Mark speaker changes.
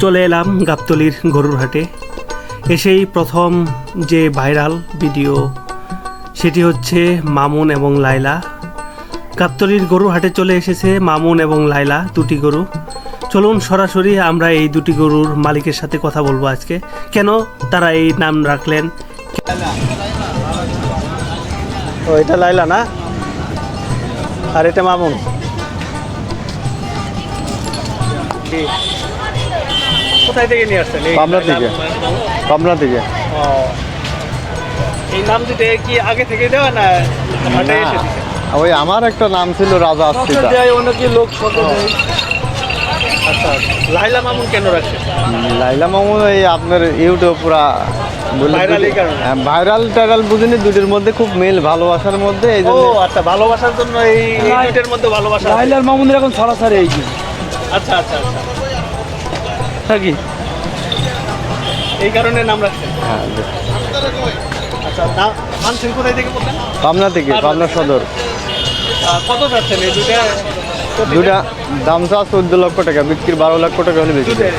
Speaker 1: চলে এলাম গাবতলীর গরুর হাটে। এসেই প্রথম যে ভাইরাল ভিডিও সেটি হচ্ছে মামুন এবং লাইলা। গাবতলীর গরুর হাটে চলে এসেছে মামুন এবং লাইলা, দুটি গরু। চলুন সরাসরি আমরা এই দুটি গরুর মালিকের সাথে কথা বলবো আজকে, কেন তারা এই নাম রাখলেন। ও, এটা লাইলা না, আর এটা মামুন। কোথায় থেকে নিয়ে আসছেন?
Speaker 2: পাবনা থেকে। পাবনা থেকে।
Speaker 1: ও, এই নাম দুটো কি আগে থেকে দেওয়া না হাটে এসে দিছে?
Speaker 2: ওই আমার একটা নাম ছিল রাজা আস্তিতা।
Speaker 1: আচ্ছা, লাইলা মামুন কেন রাখছে?
Speaker 2: লাইলা মামুন এই আপনার ইউটিউব পুরা
Speaker 1: ভাইরালের কারণে?
Speaker 2: ভাইরাল টাইরাল বুঝিনি, দুটির মধ্যে খুব মিল, ভালোবাসার মধ্যে এই
Speaker 1: ও
Speaker 2: জন্য।
Speaker 1: আচ্ছা, ভালোবাসার জন্য এই দুটোর মধ্যে ভালোবাসা আছে।
Speaker 3: লাইলার মামুনের এখন ছড়াছড়ি এই যে
Speaker 1: আচ্ছা আচ্ছা আচ্ছা,
Speaker 3: থাকি
Speaker 1: এই কারণে নাম রাখছেন।
Speaker 2: হ্যাঁ,
Speaker 1: আচ্ছা, নাম আনছেন কোথায় থেকে বললেন?
Speaker 2: পাবনা থেকে, পাবনা সদর।
Speaker 1: কত যাচ্ছেন এই দুটা?
Speaker 2: দুটা দাম চা 14 লক্ষ টাকা, বিক্রির 12 লক্ষ টাকা হলে বেশি।
Speaker 1: দুধের?